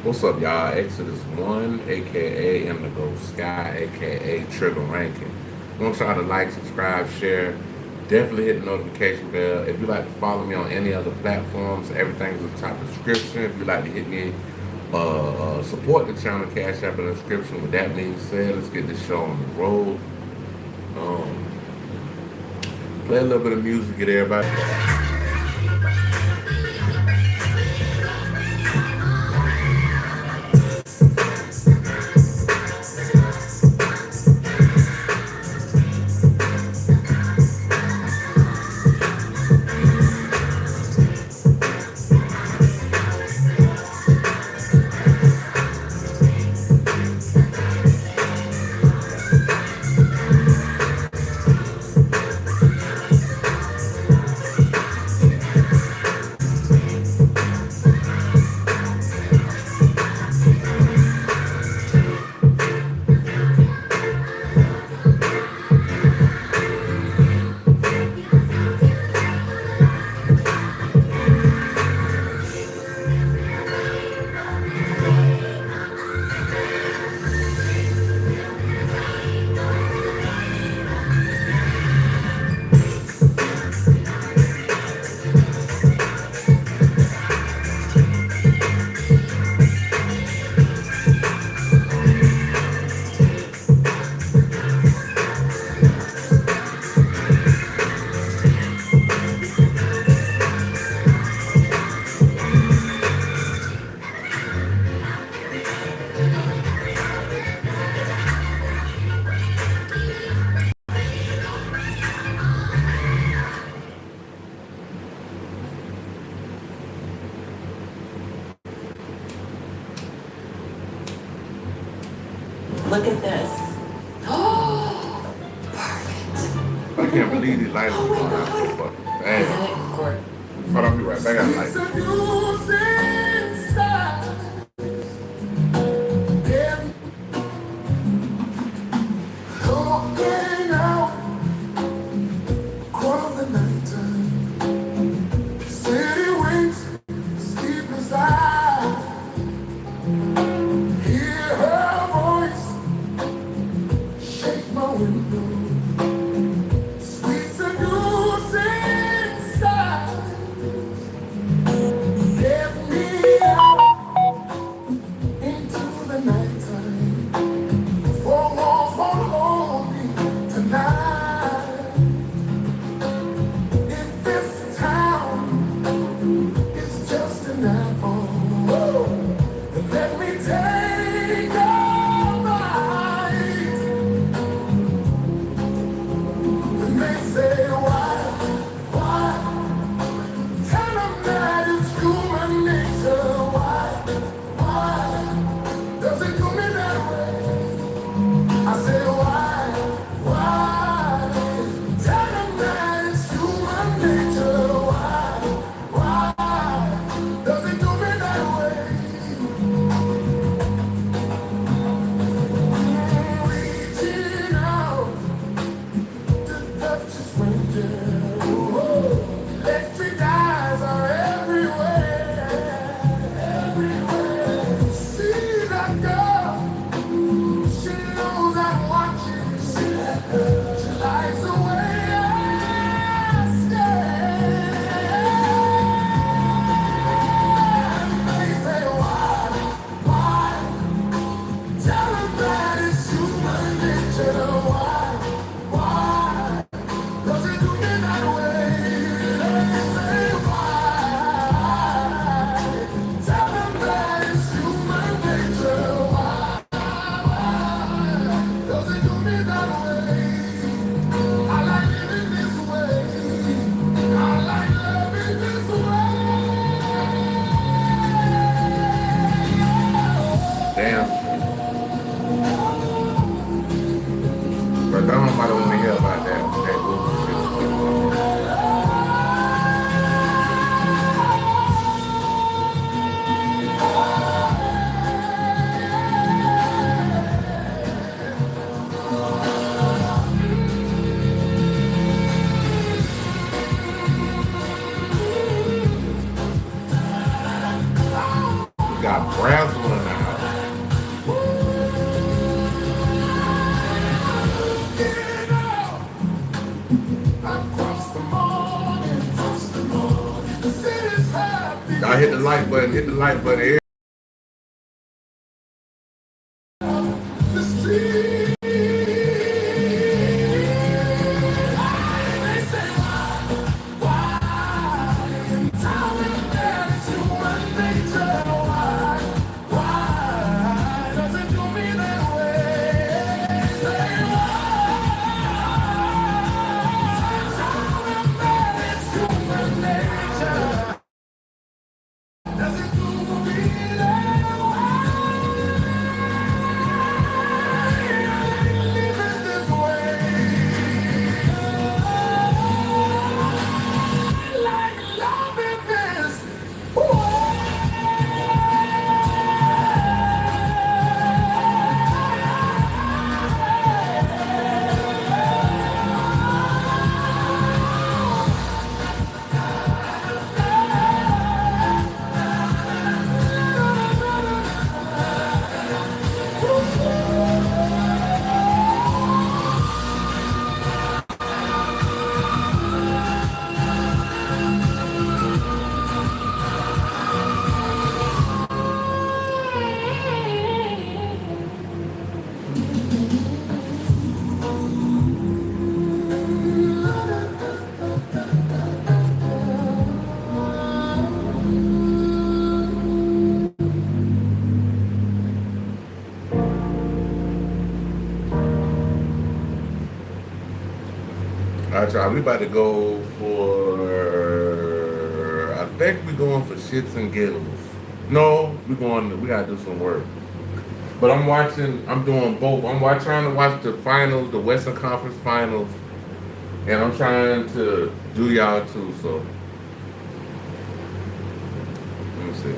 What's up, y'all? Exodus 1, aka Indigo Sky, aka Trigger Ranking. Want y'all to like, subscribe, share. Definitely hit the notification bell. If you like to follow me on any other platforms, everything's in the top of the description. If you like to hit me, support the channel, Cash App in the description. With that being said, let's get this show on the road. Um, Play a little bit of music, get everybody. Look at this. Oh, perfect. I can't believe these lights are going out so fucking Isn't fast. it, Court? Hold on, I'll be right back. I got lights. Damn. But don't nobody want to hear about that bullshit. Got brazzle I hit the like button. Hit the like button. All right, y'all. We about to go for. I think we going for shits and giggles. No, we going. We gotta do some work. But I'm watching. I'm doing both. Trying to watch the finals, the Western Conference Finals, and I'm trying to do y'all too. So let me see.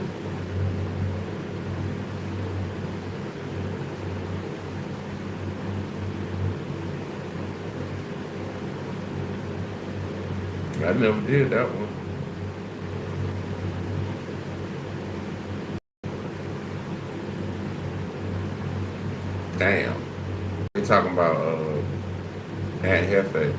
I never did that one. Damn. They talking about Aunt Hefe.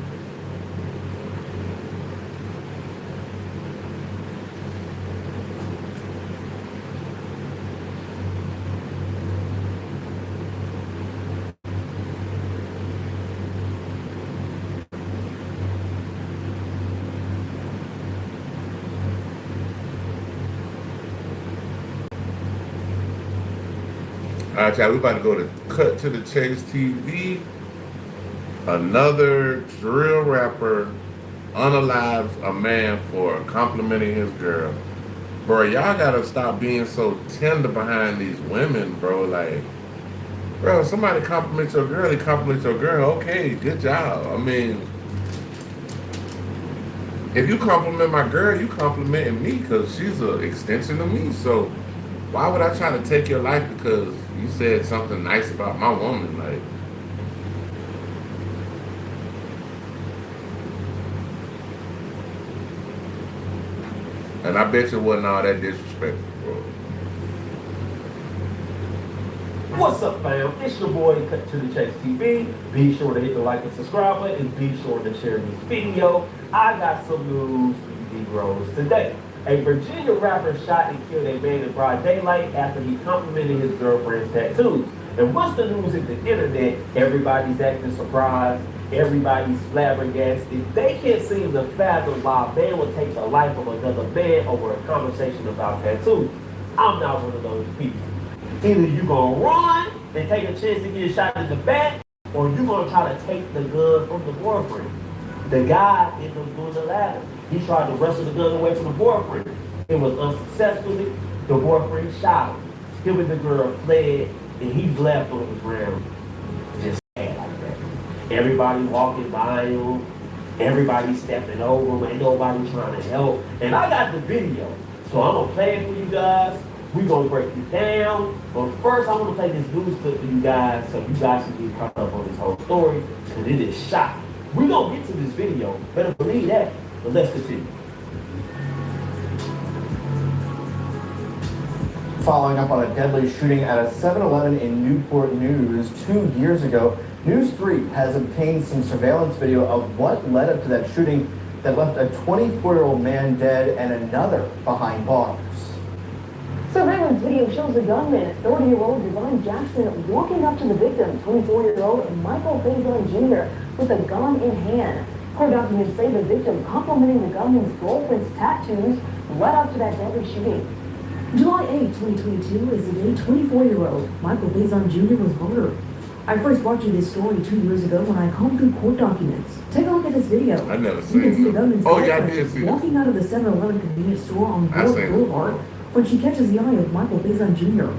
All right, y'all, we about to go to Cut to the Chase TV. Another drill rapper unalives a man for complimenting his girl. Bro, y'all gotta stop being so tender behind these women, bro. Like, bro, if somebody compliments your girl, they compliment your girl. Okay, good job. I mean, if you compliment my girl, you complimenting me because she's an extension of me. So why would I try to take your life because you said something nice about my woman? Like, and I bet you wasn't all that disrespectful, bro. What's up, fam? It's your boy, Cut to the Chase TV. Be sure to hit the like and subscribe button, and be sure to share this video. I got some news for you Negroes today. A Virginia rapper shot and killed a man in broad daylight after he complimented his girlfriend's tattoos. And what's the news at the internet? Everybody's acting surprised. Everybody's flabbergasted. They can't seem to fathom why a man would take the life of another man over a conversation about tattoos. I'm not one of those people. Either you gonna run and take a chance to get shot in the back, or you gonna try to take the gun from the boyfriend. The guy ended up doing the latter. He tried to wrestle the gun away from the boyfriend. It was unsuccessfully. The boyfriend shot him. Him and the girl fled, and he's left on the ground, just sad like that. Everybody walking by him, everybody stepping over him, ain't nobody trying to help. And I got the video, so I'm gonna play it for you guys. We're gonna break it down. But first, I wanna play this news clip for you guys so you guys can get caught up on this whole story, because it is shocking. We're gonna get to this video, better believe that. But let's continue. Following up on a deadly shooting at a 7-Eleven in Newport News 2 years ago, News 3 has obtained some surveillance video of what led up to that shooting. that left a 24-year-old man dead and another behind bars. Surveillance video shows the gunman, 30-year-old Devon Jackson, walking up to the victim, 24-year-old Michael Faison Jr., with a gun in hand. Court documents say the victim, complimenting the gunman's girlfriend's tattoos, led up to that deadly shooting. July 8, 2022 is the day 24-year-old Michael Faison Jr. was murdered. I first brought you this story 2 years ago when I combed through court documents. Take a look at this video. I never You seen can see the it. gunman's Oh, yeah, I girlfriend did see this. walking out of the 7-Eleven convenience store on I North seen it. Boulevard when she catches the eye of Michael Faison Jr.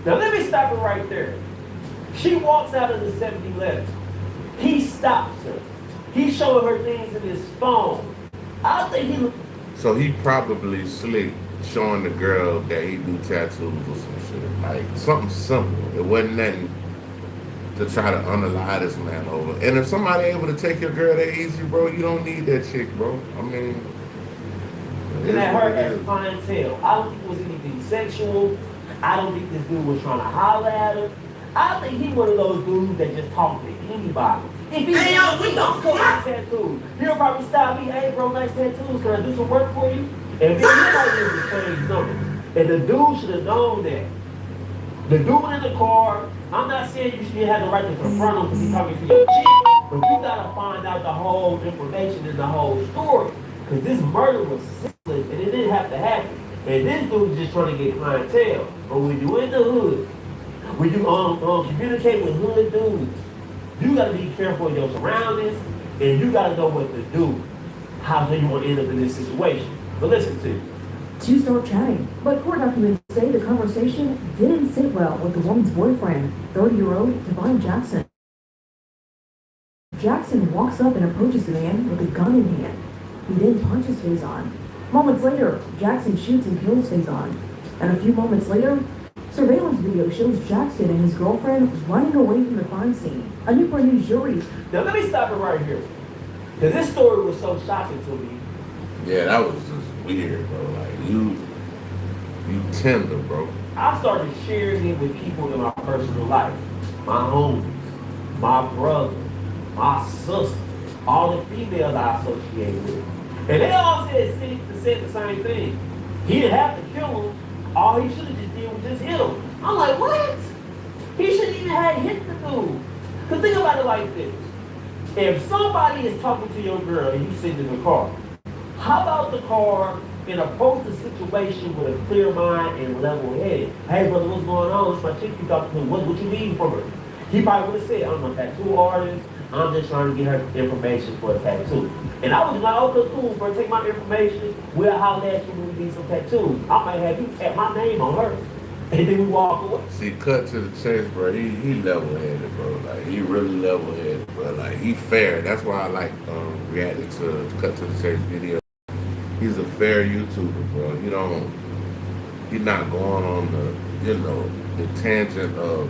Now let me stop it right there. She walks out of the 7-Eleven. He stops her. He's showing her things in his phone. I think he. So he probably slick showing the girl that he do tattoos or some shit. Like something simple. It wasn't nothing to try to unalive this man over. And if somebody able to take your girl that easy, bro, you don't need that chick, bro. I mean, Looking at her as a clientele. I don't think it was anything sexual. I don't think this dude was trying to holler at her. I think he one of those dudes that just talk to anybody. If he hey, yo, we don't come out tattoos, he'll probably stop me. Hey, bro, nice tattoos. Can I do some work for you? And if he might use the same number. And the dude should have known that. The dude in the car, I'm not saying you should have the right to confront him because he's talking to your chick, but you gotta find out the whole information and the whole story. Because this murder was senseless and it didn't have to happen. And this dude's just trying to get clientele. But when you in the hood, when you communicate with hood dudes, you gotta be careful of your surroundings and you gotta know what to do. How do you want to end up in this situation? But listen to you. Two start chatting, but court documents say the conversation didn't sit well with the woman's boyfriend, 30-year-old Devon Jackson. Jackson walks up and approaches the man with a gun in hand. He then punches Faison. Moments later, Jackson shoots and kills Faison. And a few moments later, surveillance video shows Jackson and his girlfriend running away from the crime scene. A Newport News jury. Now let me stop it right here. Because this story was so shocking to me. Yeah, that was just weird, bro. Like you tender, bro. I started sharing it with people in my personal life. My homies, my brother, my sister, all the females I associate with. And they all said the same thing. He didn't have to kill him. All he should have just did was just hit him. I'm like, what? He shouldn't even have hit the dude. Because think about it like this. If somebody is talking to your girl and you sitting in the car, how about the car and approach the situation with a clear mind and level head? Hey brother, what's going on? It's my chick you talking to. What you need from her? He probably would have said, I'm a tattoo artist. I'm just trying to get her information for a tattoo. And I was like, okay, cool, bro, take my information. We'll holler at you when we need some tattoos. I might have you tap my name on her. And then we walk away. See, cut to the chase, bro. He level-headed, bro. Like, he really level-headed, bro. Like, he fair. That's why I like reacting to cut to the chase video. He's a fair YouTuber, bro. He's not going on the tangent of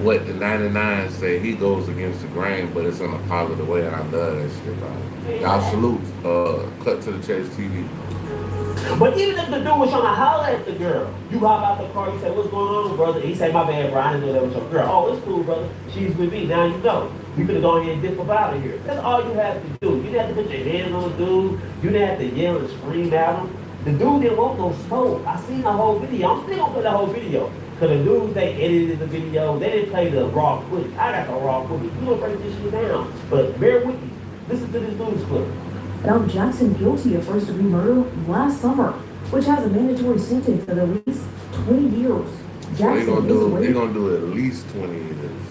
what the 99 say. He goes against the grain, but it's in a positive way, and I love that shit, bro. Y'all salute Cut to the Chase TV. But even if the dude was trying to holler at the girl, you hop out the car, you say, what's going on, brother? He say, my bad, bro, I didn't know that was your girl. Oh, it's cool, brother. She's with me. Now you know. You could have gone ahead and dip up out of here. That's all you have to do. You didn't have to put your hands on the dude. You didn't have to yell and scream at him. The dude didn't want no smoke. I seen the whole video. I'm still gonna play the whole video. Because the dudes, they edited the video. They didn't play the raw footage. I got the raw footage. You don't break this shit down. But bear with me. Listen to this news clip. Found Jackson guilty of first-degree murder last summer, which has a mandatory sentence of at least 20 years. They're gonna do at least 20 years.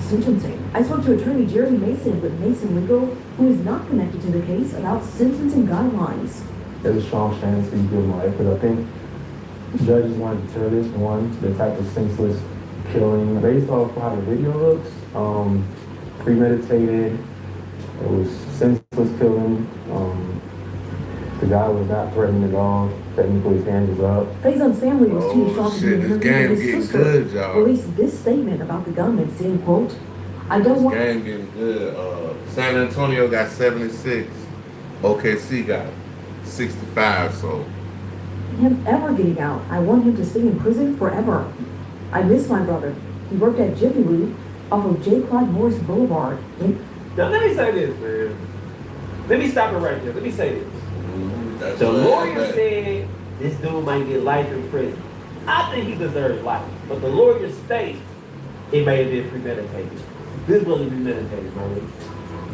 Sentencing. I spoke to attorney Jerry Mason with Mason Legal, who is not connected to the case, about sentencing guidelines. There's a strong chance he's given life, because I think judges want to deter this. One, the type of senseless killing, based off how the video looks, premeditated. It was senseless killing. The guy was not threatening at all. Technically, his hand was up. Faison's family was too shocked to This game getting good, y'all. released this statement about the gunman, saying, quote, I don't want... This game getting good. San Antonio got 76. OKC got 65, so... him ever getting out. I want him to stay in prison forever. I miss my brother. He worked at Jiffy Lube off of J. Clyde Morris Boulevard. Now Now let me say this, man. Let me stop it right there. Let me say this. That's The what lawyer I- said this dude might get life in prison. I think he deserves life. But the lawyer states it may have been premeditated. This wasn't premeditated, man.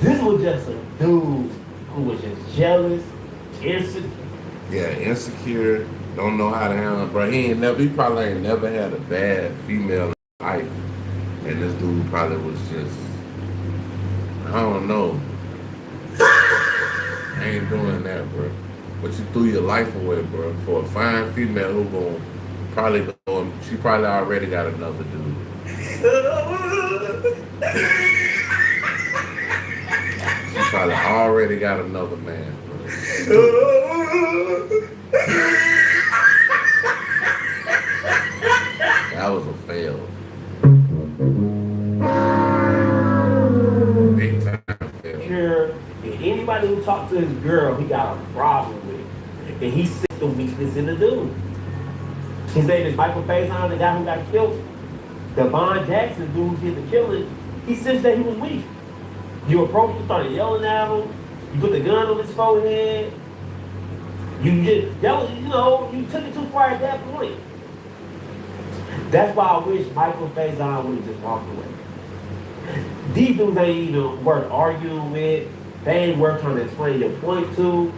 This was just a dude who was just jealous, insecure. Yeah, insecure, don't know how to handle it, bro. He probably ain't never had a bad female life. And this dude probably was just, I don't know. I ain't doing that, bro. But you threw your life away, bro, for a fine female who gon' probably go, and she probably already got another dude. She probably already got another man, bro. That was a fail. Big time fail. Sure, and anybody who talked to his girl, he got a problem with. And he sees the weakness in the dude. His name is Michael Faison, the guy who got killed. Devon Jackson, dude who did the killing, he sensed that he was weak. You approached him, started yelling at him. You put the gun on his forehead. You just, that was, you took it too far at that point. That's why I wish Michael Faison would have just walked away. These dudes ain't even worth arguing with. They ain't worth trying to explain your point to.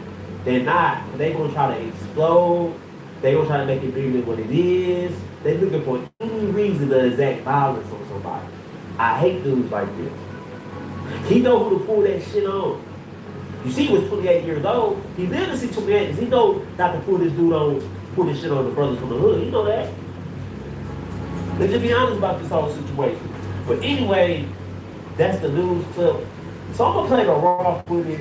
They're not. They're going to try to explode. They're going to try to make it bigger than what it is. They're looking for any reason to exact violence on somebody. I hate dudes like this. He know who to pull that shit on. You see, he was 28 years old. He lived to see 28. He know not to pull this shit on the brothers from the hood. He know that. Let's just be honest about this whole situation. But anyway, that's the news clip. So I'm gonna play the raw footage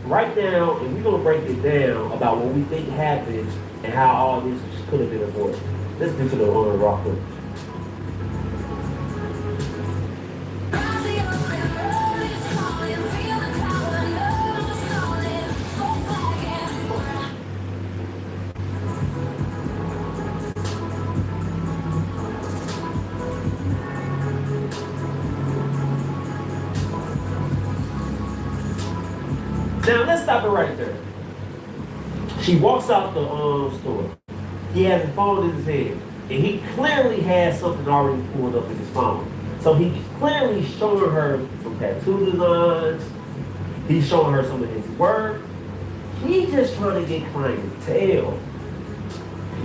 right now, and we're gonna break it down about what we think happened and how all this could have been avoided. Let's get to the raw footage. Now let's stop it right there. She walks out the store. He has his phone in his hand, and he clearly has something already pulled up in his phone. So he's clearly showing her some tattoo designs. He's showing her some of his work. He's just trying to get clientele.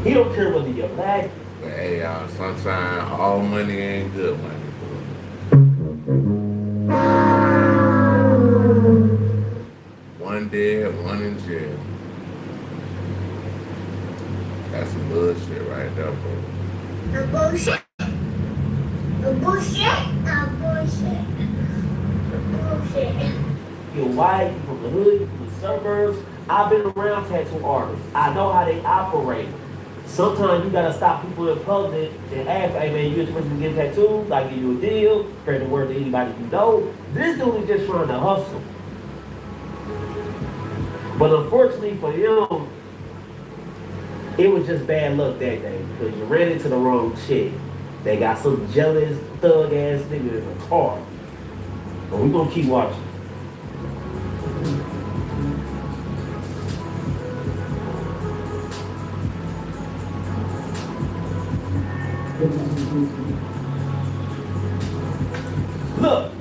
He don't care whether you're black. But hey, y'all, sometimes all money ain't good money. One dead, one in jail. That's some bullshit right there, bro. The bullshit. The bullshit. The bullshit. The bullshit. You're white, you from the hood, you from the suburbs. I've been around tattoo artists. I know how they operate. Sometimes you gotta stop people in public and ask, hey man, you interested in getting tattoos? I give you a deal, spread the word to anybody you know. This dude is just trying to hustle. But unfortunately for him, it was just bad luck that day because you ran into the wrong chick. They got some jealous, thug ass nigga in the car. But we're gonna keep watching. Look,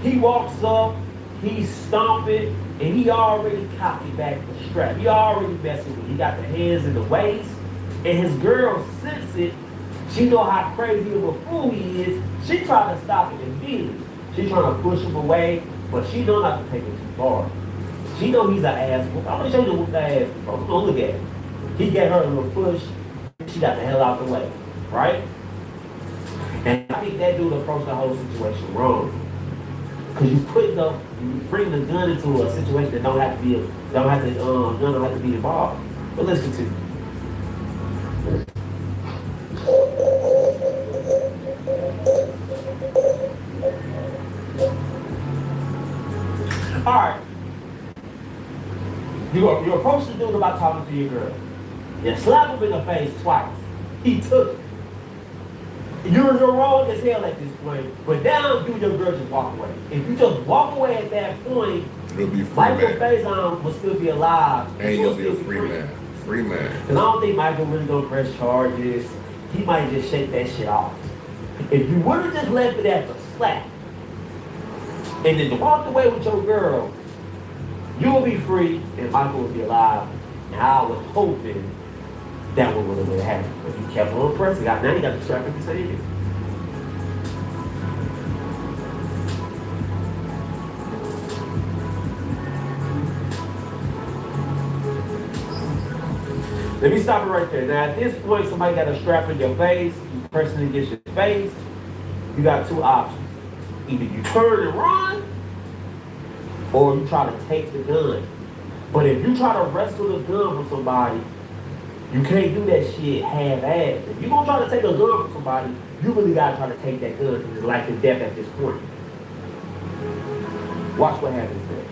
he walks up, he's stomping, and he already cocked back the strap. He already messing with it. He got the hands in the waist, and his girl sense it. She know how crazy of a fool he is. She trying to stop it immediately. She trying to push him away, but she know not to take it too far. She know he's an ass whoop. I'm gonna show you what the ass whoop. I'm gonna look at it. He gave her a little push. She got the hell out the way, right? And I think that dude approached the whole situation wrong. Cause you bring the gun into a situation that gun don't have to be involved. But let's continue. All right. You approach the dude about talking to your girl. You slap him in the face twice. He took it. You're wrong as hell at this point. But now you and your girl just walk away. If you just walk away at that point, You'll be free Michael man. Faison will still be alive. And He'll you'll be a still free man. Free man. Because I don't think Michael really gonna press charges. He might just shake that shit off. If you would have just left it at the slap, and then walked away with your girl, you will be free and Michael will be alive. And I was hoping that would have happened. But he kept on pressing. Now he got the strap in his hand. Let me stop it right there. Now, at this point, somebody got a strap in your face, you pressing against your face, you got two options. Either you turn and run, or you try to take the gun. But if you try to wrestle the gun from somebody, you can't do that shit half-assed. If you're gonna try to take a gun from somebody, you really gotta try to take that gun because it's life and death at this point. Watch what happens next.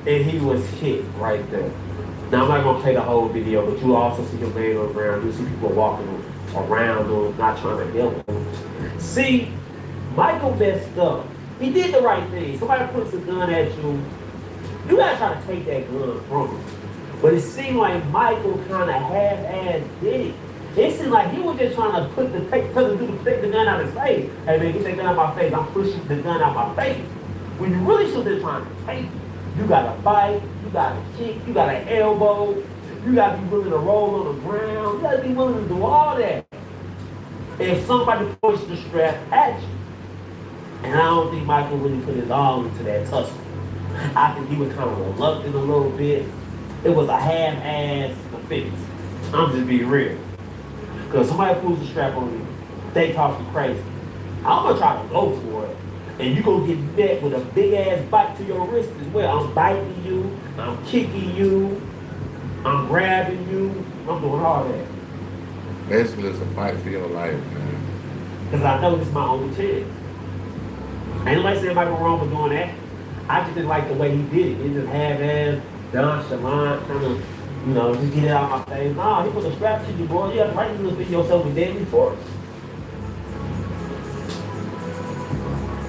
And he was hit right there. Now I'm not gonna play the whole video, but you also see him laying on the ground. You see people walking around him, not trying to help him. See, Michael messed up. He did the right thing. Somebody puts a gun at you, you gotta try to take that gun from him. But it seemed like Michael kind of half-assed did it. It seemed like he was just trying to take the gun out of his face. Hey man, get that gun out of my face. I'm pushing the gun out my face. When you really should have been trying to take it. You gotta fight, you gotta kick, you gotta elbow, you gotta be willing to roll on the ground, you gotta be willing to do all that. If somebody pushed the strap at you, and I don't think Michael really put his all into that tussle. I think he was kind of reluctant a little bit. It was a half-ass offense. I'm just being real. Because somebody pulls the strap on you, they talking crazy. I'm gonna try to go for it. And you're going to get met with a big-ass bite to your wrist as well. I'm biting you. I'm kicking you. I'm grabbing you. I'm doing all that. Basically, it's a fight for your life, man. Because I know this is my only chance. Ain't nobody saying Michael wrong for doing that. I just didn't like the way he did it. He just half-ass, nonchalant, kind of, just get it out of my face. Nah, he put a strap to you, boy. You have the right to defend yourself with deadly force.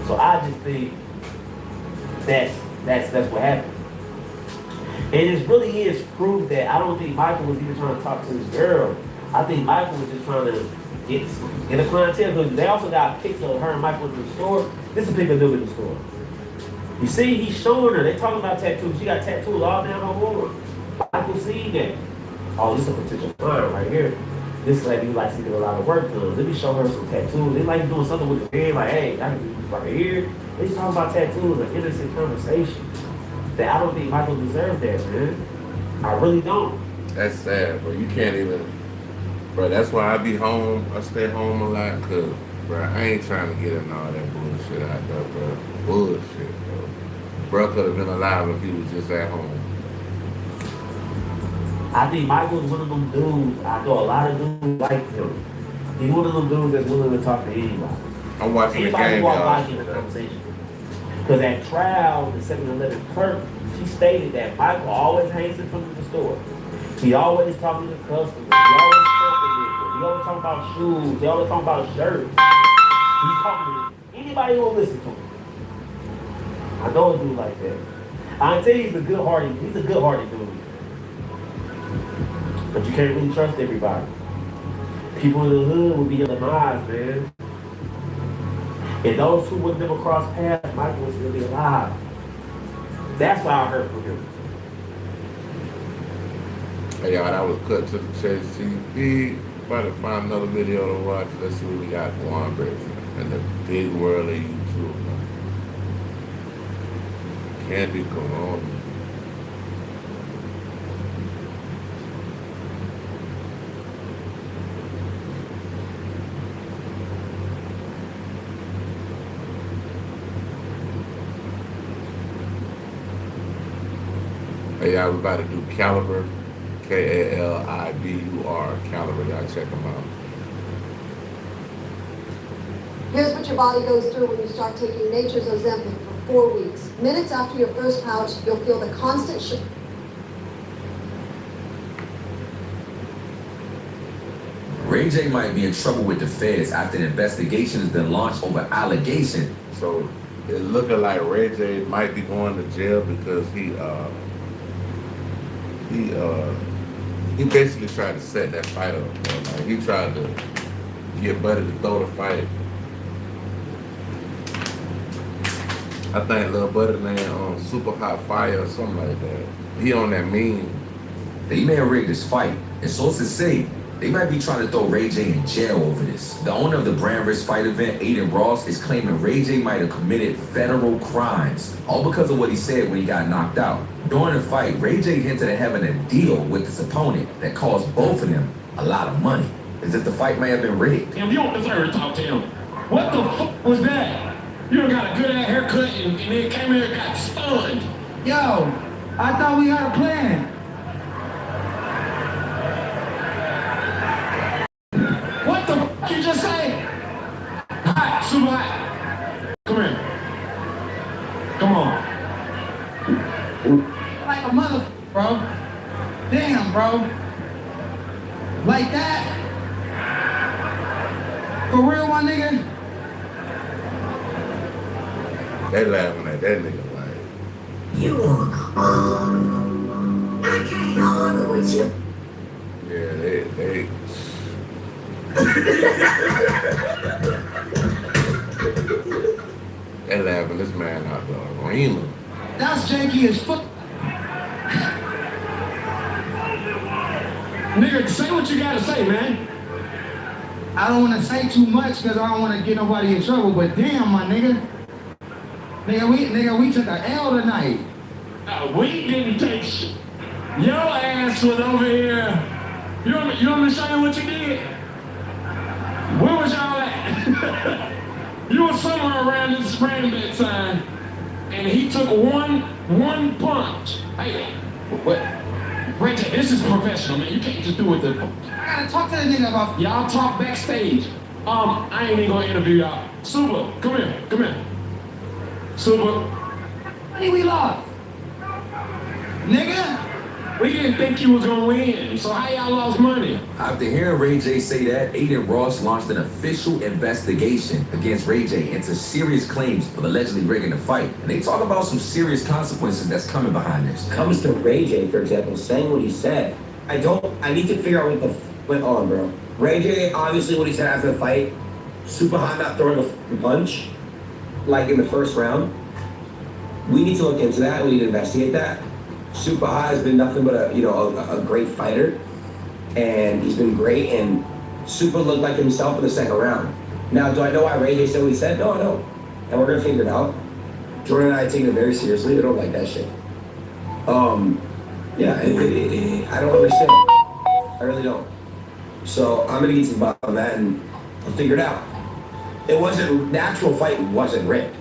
So I just think that's what happened. And it really is proof that I don't think Michael was even trying to talk to his girl. I think Michael was just trying to get a clientele. Because they also got pics of her and Michael in the store. This is a pic of them in the store. You see, he's showing her. They talking about tattoos. She got tattoos all down her arm. Michael seen that. Oh, this is a potential client right here. This lady likes to get a lot of work done. Let me show her some tattoos. They like doing something with the head, like, hey, I can do this right here. They talking about tattoos, an innocent conversation. That I don't think Michael deserved that, man. I really don't. That's sad, bro. You can't even, bro. That's why I be home. I stay home a lot, cause, bro, I ain't trying to get in all that bullshit out there, bro. Bullshit, bro. Bro could have been alive if he was just at home. I think Michael's one of them dudes. I know a lot of dudes like him. He's one of them dudes that's willing to talk to anybody. I'm watching the Anybody game, walk by y'all. in a conversation. Because at trial, the 7-Eleven clerk, she stated that Michael always hangs in front of the store. He always talking to customers. He always talking about shoes. He always talking about shirts. He's talking to anybody who will listen to him. I know a dude like that. I can tell you he's a good-hearted dude. But you can't really trust everybody. People in the hood will be your demise, man. And those who would never cross paths, Michael was still be alive. That's why I heard from him. Hey, y'all, that was Cut to the Chase TV. About to find another video to watch. Let's see what we got going, baby. In the big world of YouTube, man. Candy Corona. Hey, y'all, we about to do Caliber, Kalibur, Caliber. Y'all check them out. Here's what your body goes through when you start taking nature's Ozempic for 4 weeks. Minutes after your first pouch, you'll feel the constant Ray J might be in trouble with the feds after the investigation has been launched over allegations. So it looking like Ray J might be going to jail because he basically tried to set that fight up. Man. Like he tried to get Buddy to throw the fight. I think little Buddy name on Super Hot Fire or something like that. He on that meme. They may have rigged this fight, and sources say they might be trying to throw Ray J in jail over this. The owner of the brand risk fight event, Aiden Ross, is claiming Ray J might have committed federal crimes, all because of what he said when he got knocked out. During the fight, Ray J hinted at having a deal with his opponent that cost both of them a lot of money, as if the fight may have been rigged. Damn, you don't deserve to talk to him. What the fuck was that? You done got a good ass haircut and then came here and got stunned. Yo, I thought we had a plan. What the fuck you just say? Hot, super hot. Come here. Come on. Like a mother, bro. Damn, bro. Like that? For real, my nigga? They laughing at that nigga like. You want I can't argue with you. Yeah, they they laughing this man out the arena. That's janky as fuck. Nigga, say what you gotta say, man. I don't want to say too much because I don't want to get nobody in trouble, but damn, my nigga. Nigga, we took an L tonight. We didn't take shit. Your ass was over here. You want me to show you what you did? Where was y'all at? You were somewhere around this random that sign, and he took one punch. Hey, what? Ray J, this is professional, man. You can't just do it. I gotta talk to the nigga about. Y'all talk backstage. I ain't even gonna interview y'all. Super, come here. Super. Money we lost. Nigga. We didn't think you was gonna win, so how y'all lost money? After hearing Ray J say that, Aiden Ross launched an official investigation against Ray J into serious claims of allegedly rigging the fight. And they talk about some serious consequences that's coming behind this. Comes to Ray J, for example, saying what he said. I need to figure out what the went on, bro. Ray J, obviously what he said after the fight, super hot not throwing a punch, like in the first round. We need to look into that, we need to investigate that. Super High has been nothing but a great fighter, and he's been great. And Super looked like himself in the second round. Now, do I know why Ray J said what he said? No, I don't. And we're gonna figure it out. Jordan and I take it very seriously. We don't like that shit. Yeah, I don't understand. I really don't. So I'm gonna get to the bottom of that, and I'll figure it out. It wasn't the actual fight wasn't rigged.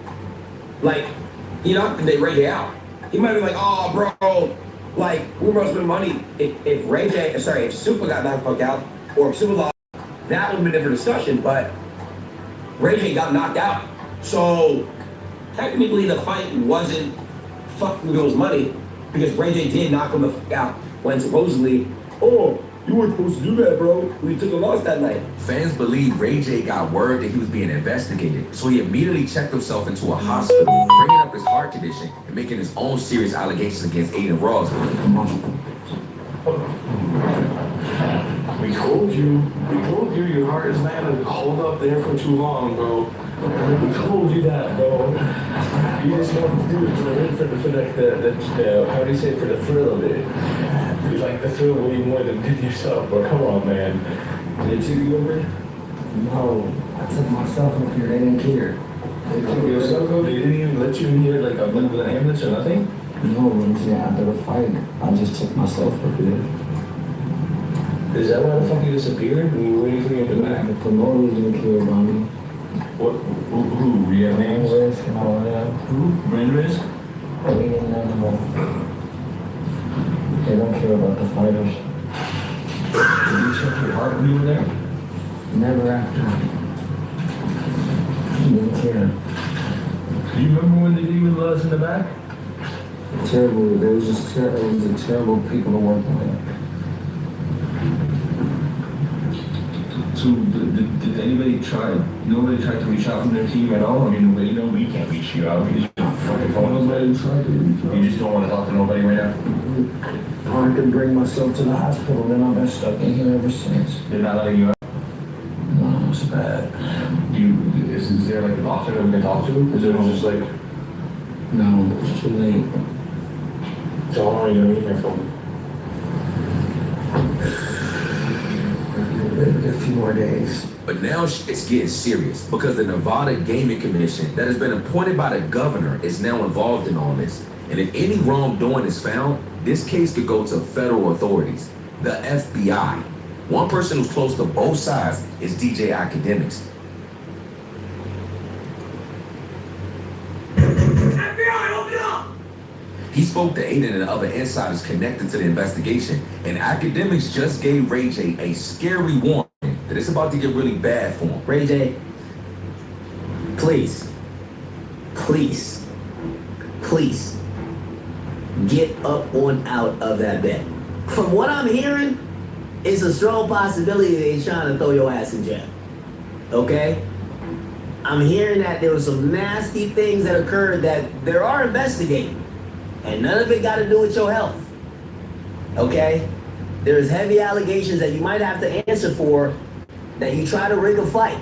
Like, he knocked Ray J out. He might be like, oh, bro, like, we were spending money. If Super got knocked the fuck out, or if Super lost, that would have been a different discussion, but Ray J got knocked out. So, technically, the fight wasn't fucking Bill's money, because Ray J did knock him the fuck out, when supposedly, oh, you weren't supposed to do that, bro. We took a loss that night. Fans believe Ray J got word that he was being investigated, so he immediately checked himself into a hospital, bringing up his heart condition and making his own serious allegations against Aiden Ross. We told you your heart is not gonna hold up there for too long, bro. We told you that, bro. You just want to do it for the how do you say, for the thrill of it. You like the thrill way more than did yourself, bro. Come on, man. Did they take you over? No, I took myself up here. They didn't care. They took yourself over? They didn't even let you in here like with an ambulance or nothing? No, after the fight, I just took myself up here. Is that why the fuck you disappeared? When you were anything in the back? The promoters didn't care about me. What? Who? You have names? Risk and all that. Who? Brand Risk? They didn't know. They don't care about the fighters. Did you check your heart when you were there? Never after. You can. Do you remember when they even let us in the back? Terrible. It was just terrible. It was a terrible people to work with. So did anybody try? Nobody tried to reach out from their team at all. I mean, you know, we can't reach you out. We just fucking phone. Nobody tried to reach out. You just don't want to talk to nobody right now. I could bring myself to the hospital. Then I've been stuck in here ever since. They're not letting you out. No, it's bad. Is there like a doctor that we can talk to? Is it just like? No, it's too late. So how long are you gonna be here for? A few more days. But now it's getting serious because the Nevada Gaming Commission that has been appointed by the governor is now involved in all this. And if any wrongdoing is found, this case could go to federal authorities, the FBI. One person who's close to both sides is DJ Academics. FBI, open up! He spoke to Aiden and the other insiders connected to the investigation, and Academics just gave Ray J a scary warning that it's about to get really bad for him. Ray J, please, get up on out of that bed. From what I'm hearing, it's a strong possibility they're trying to throw your ass in jail. Okay? I'm hearing that there were some nasty things that occurred that they are investigating. And none of it got to do with your health. Okay? There's heavy allegations that you might have to answer for that you try to rig a fight.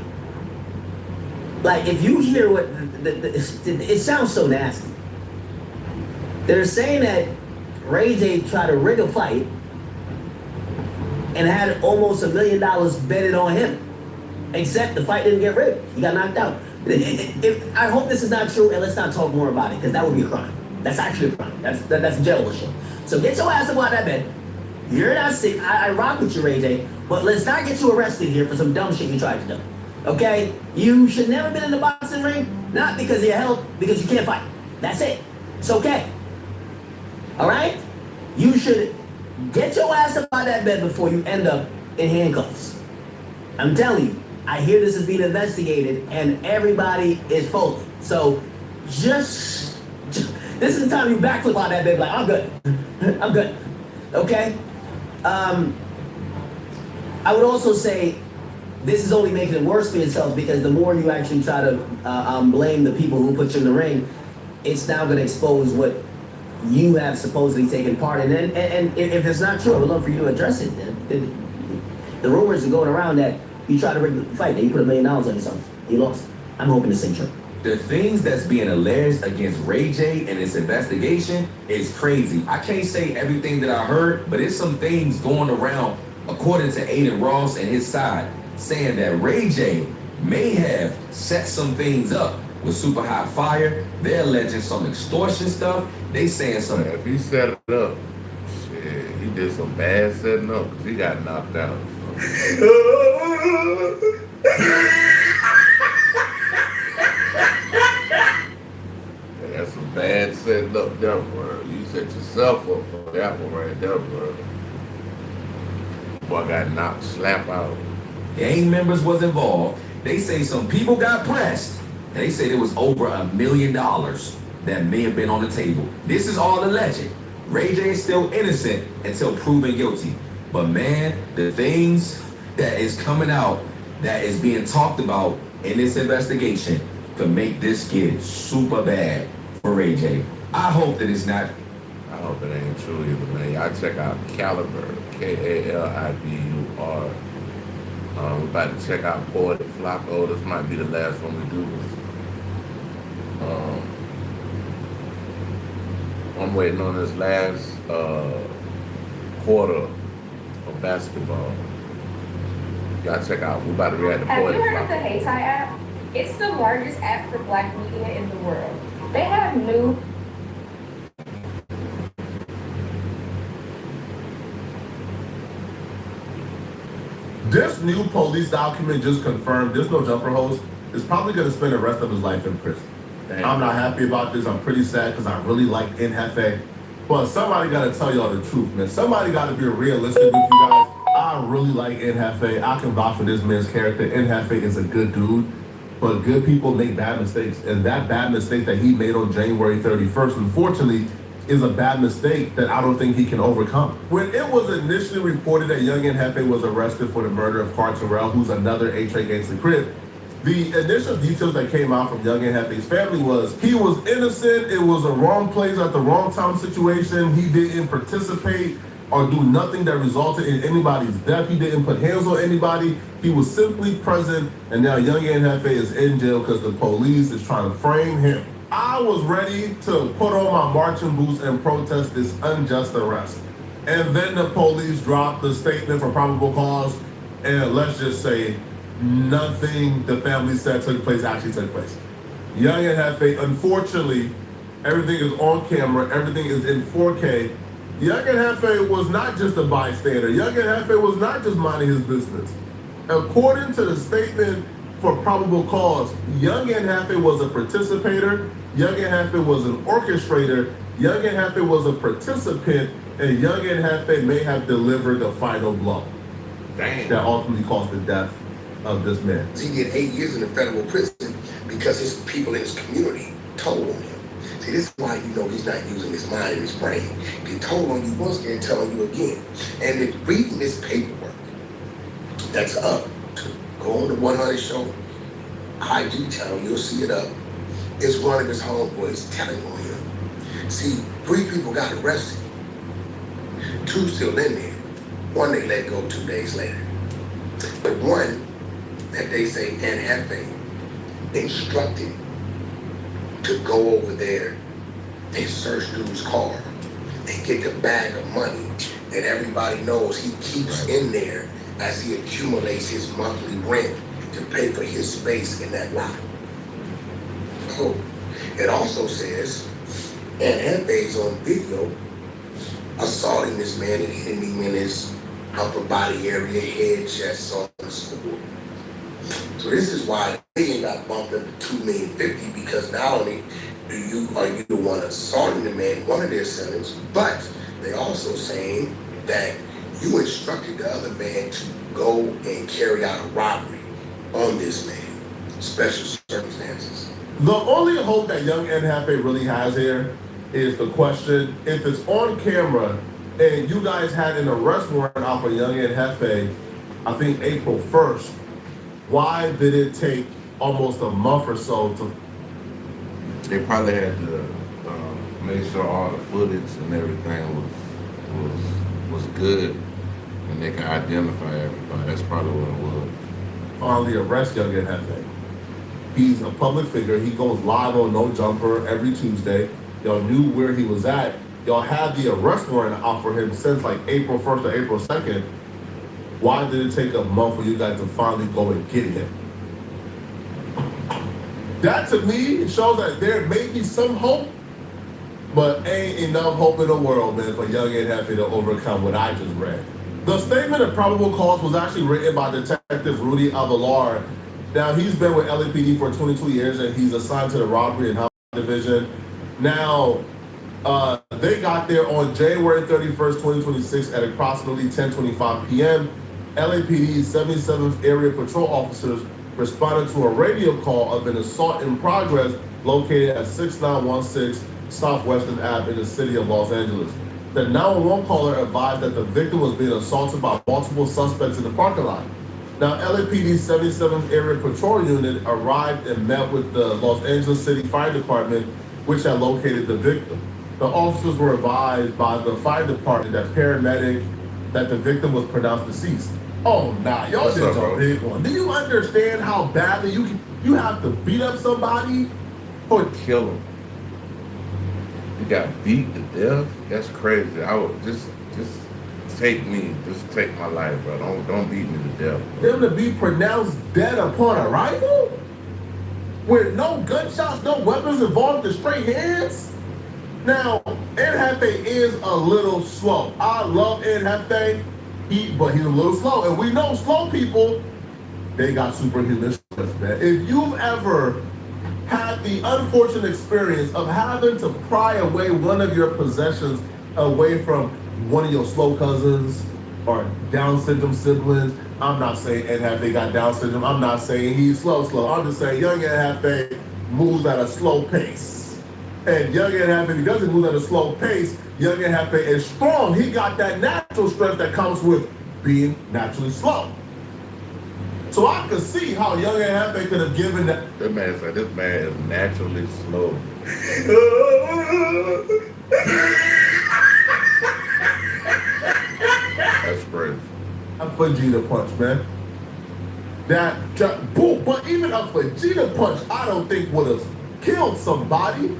Like, if you hear what, it sounds so nasty. They're saying that Ray J tried to rig a fight and had almost $1 million betted on him. Except the fight didn't get rigged. He got knocked out. I hope this is not true, and let's not talk more about it, because that would be a crime. That's actually a crime. That's jail shit. So get your ass up out of that bed. You're not sick. I rock with you, Ray J, but let's not get you arrested here for some dumb shit you tried to do. Okay? You should never been in the boxing ring, not because of your health, because you can't fight. That's it. It's okay. All right? You should get your ass up out of that bed before you end up in handcuffs. I'm telling you, I hear this is being investigated and everybody is folding. So this is the time you backflip out of that bed like, I'm good. I'm good. Okay? I would also say this is only making it worse for yourself because the more you actually try to blame the people who put you in the ring, it's now going to expose what you have supposedly taken part in. And if it's not true, I would love for you to address it. The rumors are going around that you tried to rig the fight, and you put $1 million on yourself. You lost. I'm hoping this ain't true. The things that's being alleged against Ray J in this investigation is crazy. I can't say everything that I heard, but there's some things going around, according to Aiden Ross and his side, saying that Ray J may have set some things up with Super Hot Fire. They're alleging some extortion stuff. They saying something. If he set it up, shit, he did some bad setting up because he got knocked out. So. That's some bad setting up there, bro. You set yourself up for that one right there, bro. Boy got knocked slap out. Gang members was involved. They say some people got pressed. And they say there was over $1 million that may have been on the table. This is all alleged. Ray J is still innocent until proven guilty. But man, the things that is coming out that is being talked about in this investigation could make this get super bad for Ray J. I hope that it's not. I hope it ain't true either, man. Y'all check out Caliber, Kalibur. We're about to check out Poet Flacco. This might be the last one we do. I'm waiting on this last quarter of basketball. Y'all check out. We're about to react to Poet Flacco. Have you heard of the Heytie app? It's the largest app for Black media in the world. They have new. This new police document just confirmed this No Jumper host is probably going to spend the rest of his life in prison. Damn. I'm not happy about this. I'm pretty sad because I really like Jefe. But somebody got to tell y'all the truth, man. Somebody got to be realistic with you guys. I really like Jefe. I can vouch for this man's character. Jefe is a good dude. But good people make bad mistakes. And that bad mistake that he made on January 31st, unfortunately, is a bad mistake that I don't think he can overcome. When it was initially reported that Young and Hefe was arrested for the murder of Carterell, who's another A-Tray Gangsta Crip, the initial details that came out from Young and Hefe's family was he was innocent, it was a wrong place at the wrong time situation, he didn't participate or do nothing that resulted in anybody's death, he didn't put hands on anybody, he was simply present, and now Young and Hefe is in jail because the police is trying to frame him. I was ready to put on my marching boots and protest this unjust arrest. And then the police dropped the statement for probable cause, and let's just say nothing the family said took place actually took place. Young and Hefe, unfortunately, everything is on camera, everything is in 4K. Young and Hefe was not just a bystander. Young and Hefe was not just minding his business. According to the statement for probable cause, Young and Hefe was a participator, Young and Hefe was an orchestrator, Young and Hefe was a participant, and Young and Hefe may have delivered the final blow. Damn. That ultimately caused the death of this man. He did 8 years in the federal prison because his people in his community told on him. See, this is why you know he's not using his mind and his brain. He told on you once, they're telling you again. And in reading this paperwork that's up, go on the 100 show, IG channel, you'll see it up. It's one of his homeboys telling on him. See, 3 people got arrested. 2 still in there. 1 they let go 2 days later. But 1 that they say and Hefe instructed to go over there and search dude's car and get the bag of money that everybody knows he keeps in there as he accumulates his monthly rent to pay for his space in that lot. Oh, it also says, and Hefe's on video assaulting this man and hitting him in his upper body area, head, chest, so on and so forth. So this is why they got bumped up to $2,050,000 because not only are you the one assaulting the man, one of their sellers, but they also saying that you instructed the other man to go and carry out a robbery on this man. Special circumstances. The only hope that Young and Hefe really has here is the question, if it's on camera and you guys had an arrest warrant out for Young and Hefe, I think April 1st, why did it take almost a month or so to... They probably had to make sure all the footage and everything was good and they could identify everybody. That's probably what it was. Finally arrest Young and Hefe. He's a public figure. He goes live on No Jumper every Tuesday. Y'all knew where he was at. Y'all had the arrest warrant out for him since like April 1st or April 2nd. Why did it take a month for you guys to finally go and get him? That to me shows that there may be some hope, but ain't enough hope in the world, man, for Young and Hefe to overcome what I just read. The statement of probable cause was actually written by Detective Rudy Avalar. Now, he's been with LAPD for 22 years, and he's assigned to the robbery and homicide division. Now, they got there on January 31st, 2026 at approximately 10:25 p.m. LAPD's 77th Area Patrol officers responded to a radio call of an assault in progress located at 6916 Southwestern Ave in the city of Los Angeles. The 911 caller advised that the victim was being assaulted by multiple suspects in the parking lot. Now, LAPD's 77th Area Patrol Unit arrived and met with the Los Angeles City Fire Department, which had located the victim. The officers were advised by the fire department that the victim was pronounced deceased. Oh, nah, y'all did a big one. Do you understand how badly you have to beat up somebody for kill him? You got beat to death? That's crazy. I would just take my life, bro. Don't beat me to death, bro. Them to be pronounced dead upon arrival? With no gunshots, no weapons involved, just straight hands? Now, Hefe is a little slow. I love Hefe, but he's a little slow. And we know slow people, they got superhuman strength, man. If you've ever had the unfortunate experience of having to pry away one of your possessions away from one of your slow cousins, or Down syndrome siblings. I'm not saying Nhafe got Down syndrome. I'm not saying he's slow. I'm just saying young Nhafe moves at a slow pace. And young Nhafe, if he doesn't move at a slow pace, young Nhafe is strong. He got that natural strength that comes with being naturally slow. So I could see how young Nhafe could have given that. That man said this man is naturally slow. That's crazy. A Vegeta punch, man. Boom, but even a Vegeta punch, I don't think would have killed somebody.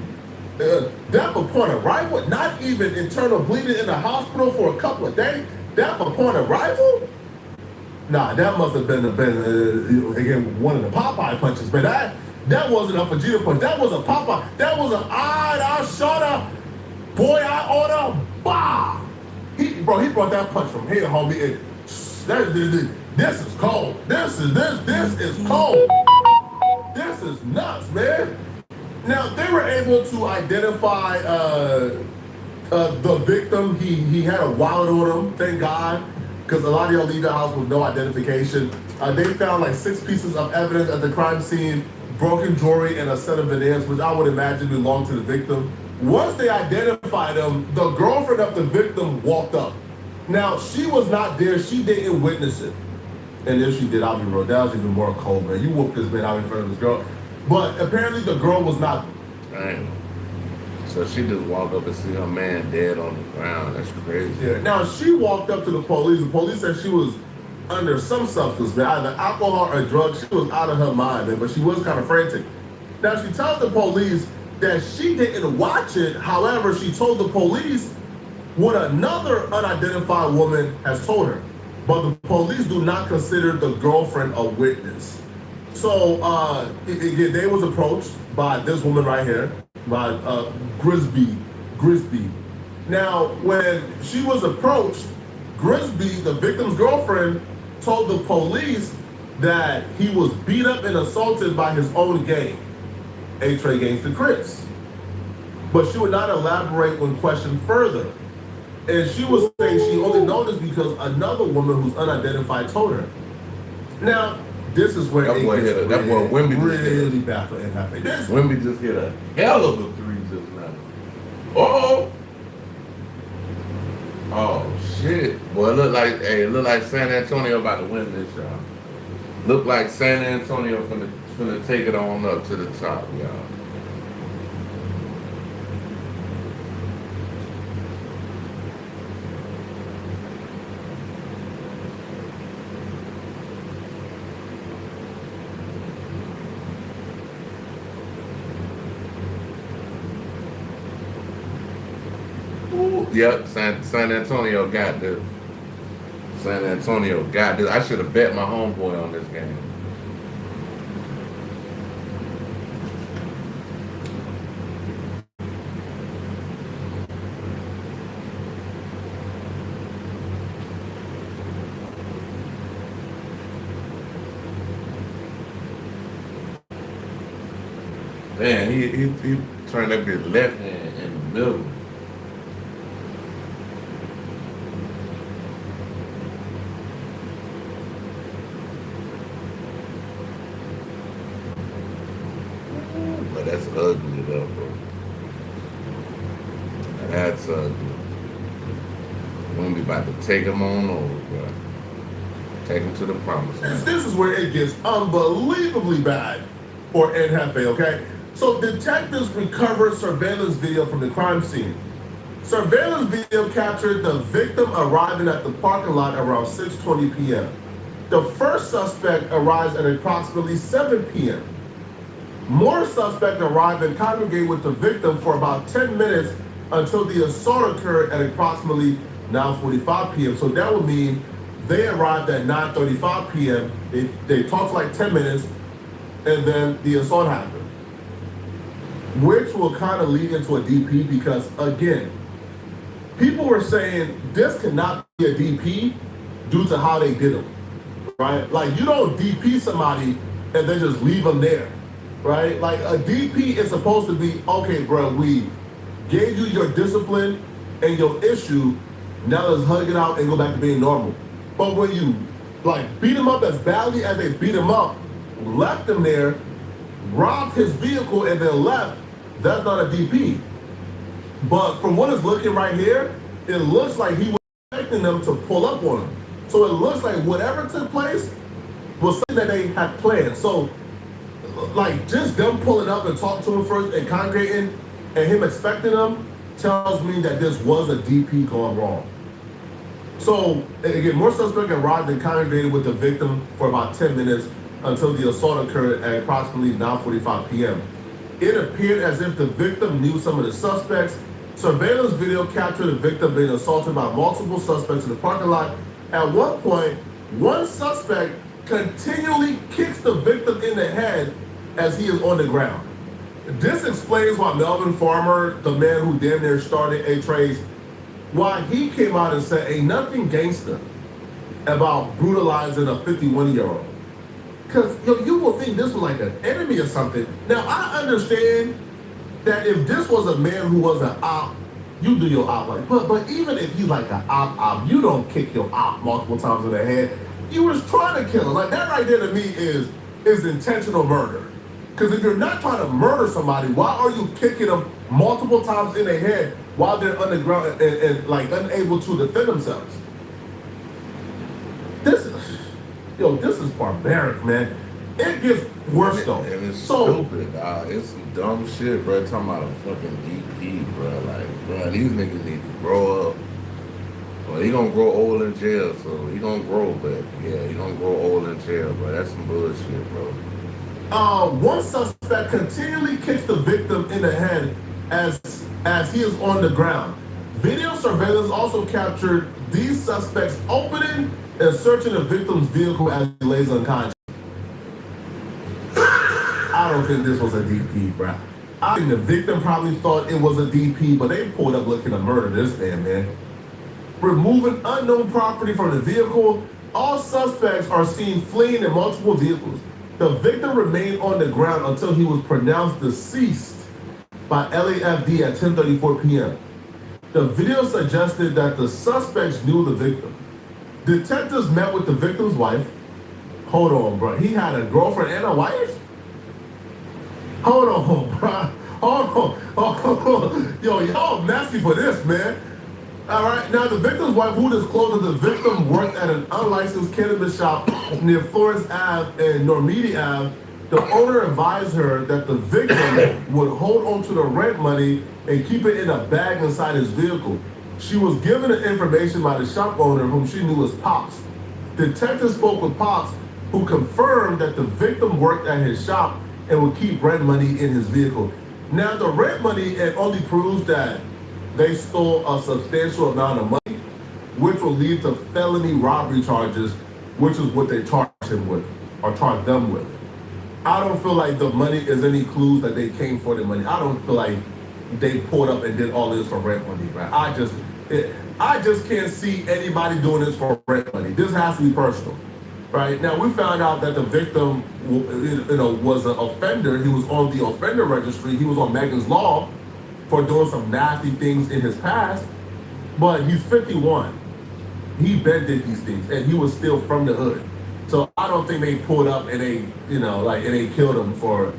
Death upon arrival, not even internal bleeding in the hospital for a couple of days. Death upon arrival? Nah, that must have been again one of the Popeye punches, but that wasn't a Vegeta punch. That was a Popeye. That was an I shoulda, boy, I oughta, bah. He brought that punch from here, homie. This is cold. This is cold. This is nuts, man. Now they were able to identify the victim. He had a wallet on him, thank God, because a lot of y'all leave the house with no identification. They found like 6 pieces of evidence at the crime scene, broken jewelry and a set of veneers, which I would imagine belonged to the victim. Once they identified him, the girlfriend of the victim walked up. Now, she was not there. She didn't witness it. And if she did, I'll be real. That was even more cold, man. You whooped this man out in front of this girl. But apparently the girl was not. Damn. So she just walked up and see her man dead on the ground. That's crazy. Yeah. Now, she walked up to the police. The police said she was under some substance, man. Either alcohol or drugs. She was out of her mind, man. But she was kind of frantic. Now, she tells the police that she didn't watch it. However, she told the police what another unidentified woman has told her. But the police do not consider the girlfriend a witness. So they was approached by this woman right here, by Grisby. Now, when she was approached, Grisby, the victim's girlfriend, told the police that he was beat up and assaulted by his own gang, A-Tray Gangs the Crips. But she would not elaborate when questioned further. And she was saying she only knows this because another woman who's unidentified told her. Now, this is where that boy Wimby really bad for Nhafe. Wimby just hit a hell of a 3 just now. Oh shit. Boy, it look like San Antonio about to win this, y'all. Look like San Antonio finna take it on up to the top, y'all. Yep, San Antonio got this. San Antonio got this. I should have bet my homeboy on this game. Man, he turned that bit left hand in the middle. But that's ugly though, bro. That's ugly. When we about to take him on over, bro. Take him to the promised land. This is where it gets unbelievably bad for Nhafe, okay? So detectives recovered surveillance video from the crime scene. Surveillance video captured the victim arriving at the parking lot around 6:20 p.m. The first suspect arrives at approximately 7 p.m. More suspects arrived and congregated with the victim for about 10 minutes until the assault occurred at approximately 9:45 p.m. So that would mean they arrived at 9:35 p.m. They talked for like 10 minutes, and then the assault happened. Which will kind of lead into a DP because, again, people were saying this cannot be a DP due to how they did them, right? Like, you don't DP somebody and then just leave them there, right? Like, a DP is supposed to be, okay, bro, we gave you your discipline and your issue, Now let's hug it out and go back to being normal. But when you like beat him up as badly as they beat him up, left him there, robbed his vehicle and then left, that's not a DP. But from what is looking right here, it looks like he was expecting them to pull up on him. So it looks like whatever took place was something that they had planned. So like just them pulling up and talking to him first and congregating and him expecting them tells me that this was a DP gone wrong. So again, more suspect arrived and congregated with the victim for about 10 minutes until the assault occurred at approximately 9:45 p.m. It appeared as if the victim knew some of the suspects. Surveillance video captured the victim being assaulted by multiple suspects in the parking lot. At one point, one suspect continually kicks the victim in the head as he is on the ground. This explains why Melvin Farmer, the man who damn near started A-Trace, why he came out and said ain't nothing gangster about brutalizing a 51-year-old. Because you will think this was like an enemy or something. Now, I understand that if this was a man who was an op, you do your op like, but even if he's like an op, you don't kick your op multiple times in the head. You was trying to kill him. Like that right there to me is intentional murder. Because if you're not trying to murder somebody, why are you kicking them multiple times in the head while they're underground and like unable to defend themselves? This is barbaric, man. It gets worse though. And it's stupid. It's some dumb shit, bro. Talking about a fucking DP, bro. Like, bro, these niggas need to grow up. Well, he gonna grow old in jail, so he gonna grow, but yeah, he gonna grow old in jail, bro. That's some bullshit, bro. One suspect continually kicks the victim in the head as he is on the ground. Video surveillance also captured these suspects opening and searching the victim's vehicle as he lays unconscious. I don't think this was a DP, bro. I think the victim probably thought it was a DP, but they pulled up looking to murder this man. Removing unknown property from the vehicle, all suspects are seen fleeing in multiple vehicles. The victim remained on the ground until he was pronounced deceased by LAFD at 10:34 p.m. The video suggested that the suspects knew the victim. Detectives met with the victim's wife. Hold on, bro. He had a girlfriend and a wife? Hold on, bro. Hold on. Yo, y'all messy for this, man. All right, now the victim's wife, who disclosed that the victim worked at an unlicensed cannabis shop near Florence Ave and Normandy Ave, the owner advised her that the victim would hold on to the rent money and keep it in a bag inside his vehicle. She was given the information by the shop owner, whom she knew as Pops. Detectives spoke with Pops, who confirmed that the victim worked at his shop and would keep rent money in his vehicle. Now, the rent money, it only proves that they stole a substantial amount of money, which will lead to felony robbery charges, which is what they charged him with, or charged them with. I don't feel like the money is any clues that they came for the money. I don't feel like they pulled up and did all this for rent money, right? I just can't see anybody doing this for rent money. This has to be personal, right? Now, we found out that the victim, was an offender. He was on the offender registry. He was on Megan's Law for doing some nasty things in his past, but he's 51. He been did these things, and he was still from the hood. So I don't think they pulled up and they, and they killed him for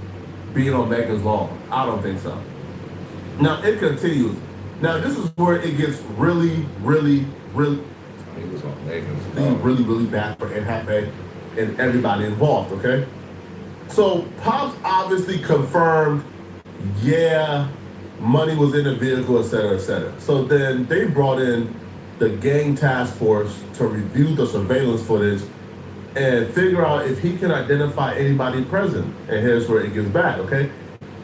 being on Megan's Law. I don't think so. Now, it continues. Now, this is where it gets really, really, really, He was on Megan's Law. really, really bad for NHFA and everybody involved, okay? So Pops obviously confirmed, yeah, money was in the vehicle, et cetera, et cetera. So then they brought in the gang task force to review the surveillance footage and figure out if he can identify anybody present. And here's where it gets bad, okay?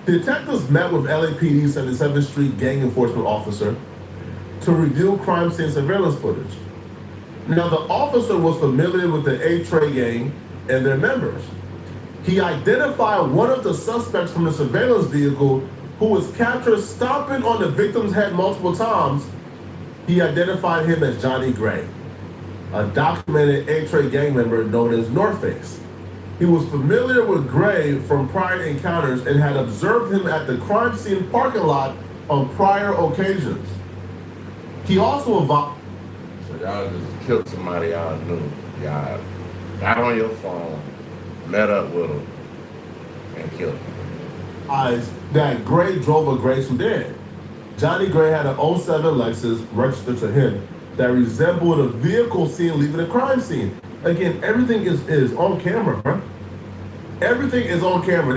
Detectives met with LAPD 77th Street gang enforcement officer to review crime scene surveillance footage. Now, the officer was familiar with the A-Tray gang and their members. He identified one of the suspects from the surveillance vehicle who was captured stomping on the victim's head multiple times. He identified him as Johnny Gray, a documented A-Tray gang member known as North Face. He was familiar with Gray from prior encounters and had observed him at the crime scene parking lot on prior occasions. He also y'all just killed somebody y'all knew. Y'all got on your phone, met up with them, and killed them. That Gray drove a gray sedan. Johnny Gray had an '07 Lexus registered to him that resembled a vehicle seen leaving a crime scene. Again, everything is on camera, bro. Everything is on camera.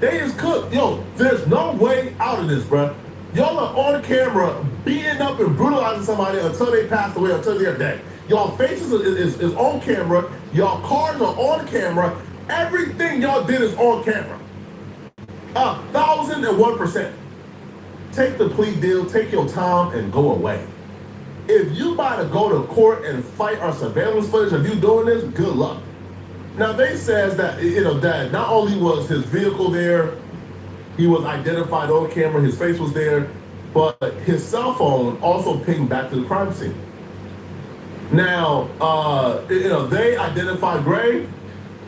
They is cooked. Yo, there's no way out of this, bro. Y'all are on camera beating up and brutalizing somebody until they pass away, until they're dead. Y'all faces is on camera. Y'all cars are on camera. Everything y'all did is on camera. 1,001%. Take the plea deal, take your time, and go away. If you about to go to court and fight our surveillance footage of you doing this, good luck. Now they says that that not only was his vehicle there, he was identified on camera, his face was there, but his cell phone also pinged back to the crime scene. Now, they identified Gray,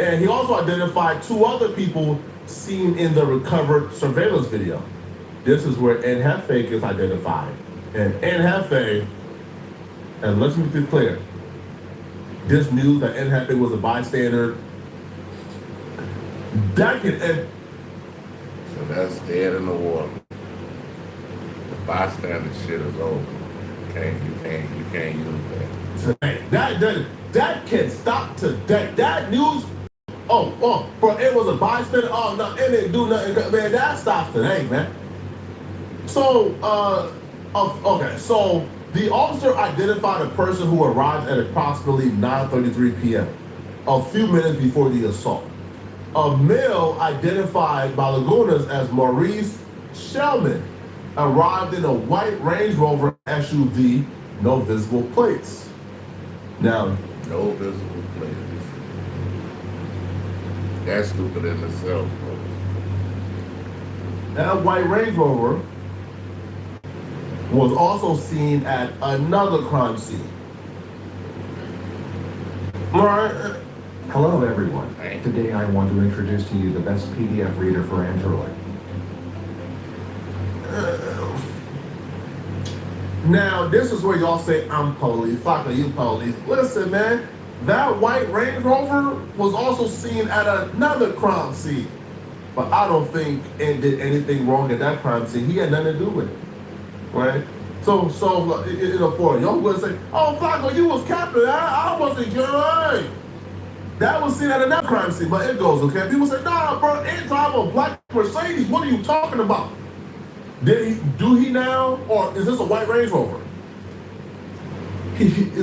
and he also identified 2 other people seen in the recovered surveillance video. This is where Jefe is identified. And Jefe, and let's make this clear, this news that Jefe was a bystander, that can end. So that's dead in the water. The bystander shit is over. You can't use that. That can stop today. That news, bro, it was a bystander. Oh no, it didn't do nothing. Man, that stops today, man. So, okay, so the officer identified a person who arrived at approximately 9:33 p.m., a few minutes before the assault. A male identified by Lagunas as Maurice Shellman arrived in a white Range Rover SUV, no visible plates. Now, no visible plates. That's stupid in itself, bro. That white Range Rover was also seen at another crime scene. Right. Hello everyone. Today I want to introduce to you the best PDF reader for Android. Now, this is where y'all say, I'm police. Fuck you, police. Listen, man, that white Range Rover was also seen at another crime scene. But I don't think it did anything wrong at that crime scene. He had nothing to do with it. Right? So for y'all would say, oh, Flacco, you was capping. I wasn't good. That was seen at another crime scene, but it goes, okay? People say, nah, bro, it drive a black Mercedes. What are you talking about? Do he now, or is this a white Range Rover?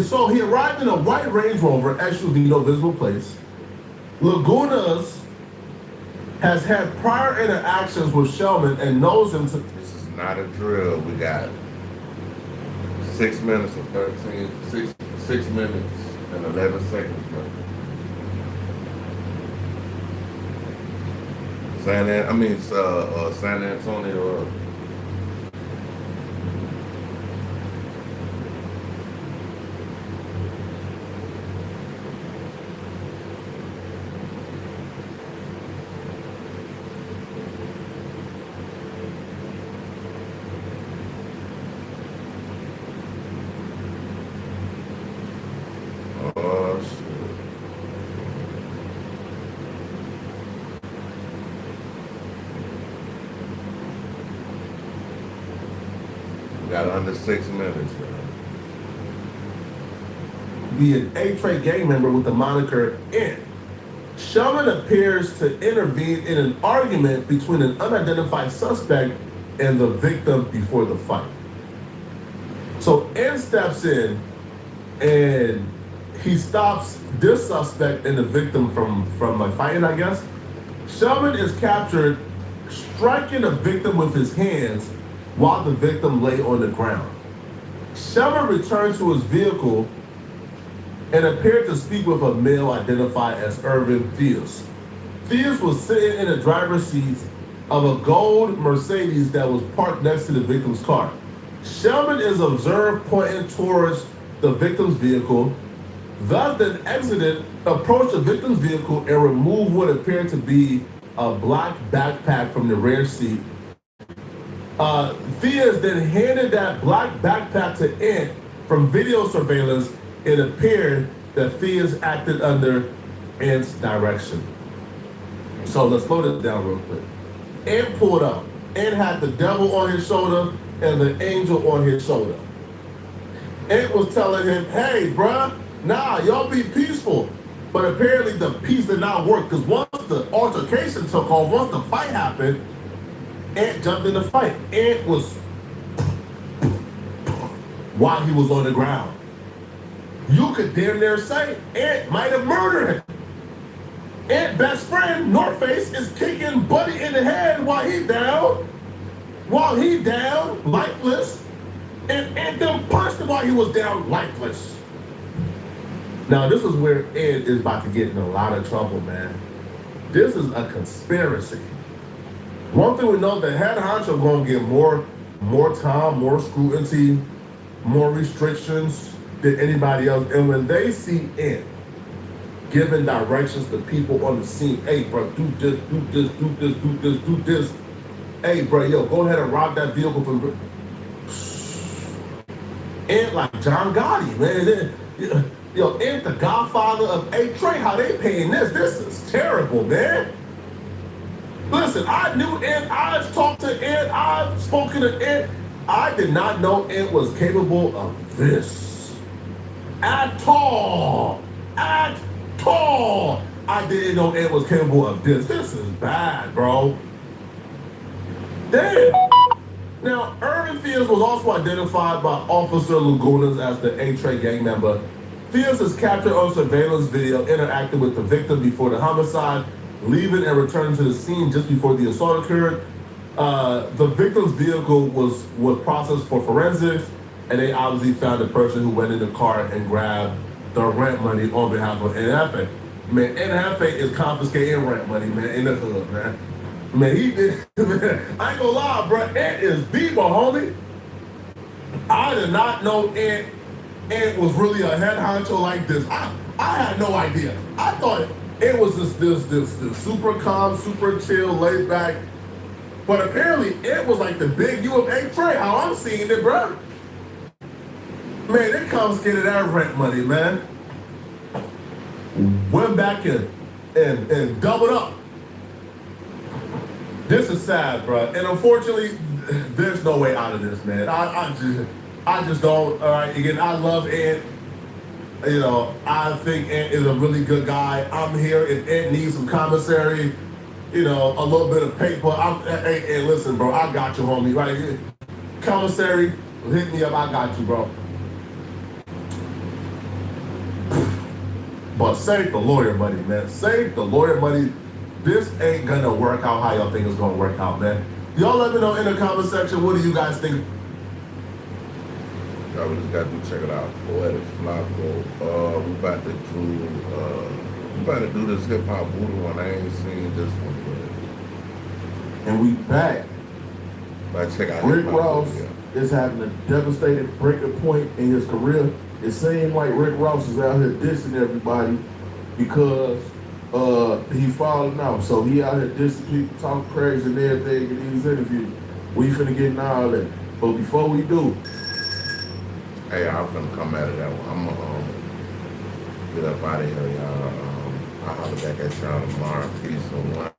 So he arrived in a white Range Rover, SUV, no visible plates. Lagunas has had prior interactions with Shellman and knows him to. This is not a drill. We got 6 minutes and 6 minutes and 11 seconds left. San Antonio. Oh shit. Got under 6 minutes. Be an A-Tray gang member with the moniker N. Shellman appears to intervene in an argument between an unidentified suspect and the victim before the fight. So N steps in and he stops this suspect and the victim from like fighting, I guess. Shellman is captured striking the victim with his hands while the victim lay on the ground. Shellman returned to his vehicle and appeared to speak with a male identified as Irvin Fields. Fields was sitting in the driver's seat of a gold Mercedes that was parked next to the victim's car. Shellman is observed pointing towards the victim's vehicle, thus then exited, approached the victim's vehicle and removed what appeared to be a black backpack from the rear seat. Fields then handed that black backpack to Ant from video surveillance it appeared that Fizz acted under Ant's direction. So let's slow this down real quick. Ant pulled up. Ant had the devil on his shoulder and the angel on his shoulder. Ant was telling him, hey, bruh, nah, y'all be peaceful. But apparently the peace did not work because once the altercation took off, once the fight happened, Ant jumped in the fight. Ant was, while he was on the ground. You could damn near say Ant might have murdered him. Ant's best friend, Northface, is kicking Buddy in the head while he down. While he down, lifeless. And Ant them punched him while he was down, lifeless. Now, this is where Ed is about to get in a lot of trouble, man. This is a conspiracy. One thing we know, the head honcho gonna get more time, more scrutiny, more restrictions than anybody else. And when they see Ed giving directions to people on the scene, hey, bro, do this, do this, do this, do this, do this. Hey, bro, yo, go ahead and rob that vehicle from. Ed like John Gotti, man. Yo, Ed, the godfather of Trey, how they paying this? This is terrible, man. Listen, I knew Ed. I talked to Ed. I've spoken to Ed. I did not know Ed was capable of this. At all. At all. I didn't know Ed was capable of this. This is bad, bro. Damn. Now, Irvin Fizz was also identified by Officer Lagunas as the A-Trey gang member. Fizz is captured on surveillance video interacting with the victim before the homicide, leaving and returning to the scene just before the assault occurred. The victim's vehicle was processed for forensics, and they obviously found the person who went in the car and grabbed the rent money on behalf of NFA. Man, NFA is confiscating rent money, man, in the hood, man. Man, he did, man, I ain't gonna lie, bro, Ant is Bieber, homie. I did not know Ant was really a head honcho like this. I had no idea. I thought it was this super calm, super chill, laid back. But apparently it was like the big U of A Trey, how I'm seeing it, bro. Man, they confiscated our rent money, man. Went back and doubled up. This is sad, bro. And unfortunately, there's no way out of this, man. I just don't. All right, again, I love Ant. You know, I think Ant is a really good guy. I'm here if Ant needs some commissary, you know, a little bit of paper. Hey, listen, bro, I got you, homie. Right, commissary, hit me up. I got you, bro. But save the lawyer money, man. Save the lawyer money. This ain't gonna work out how y'all think it's gonna work out, man. Y'all let me know in the comment section, what do you guys think? Y'all just got to check it out. Poetic Flacco. We about to do this hip hop voodoo one. I ain't seen this one yet. And we back. But check out Rick Ross is having a devastating breaking point in his career. It seems like Rick Ross is out here dissing everybody because he falling out. So he out here dissing people, talking crazy and everything in these interviews. We finna get into all that. But before we do, hey, I'm finna come out of that one. I'm gonna get up out of here, y'all. I'll holler back at y'all tomorrow. Peace and one.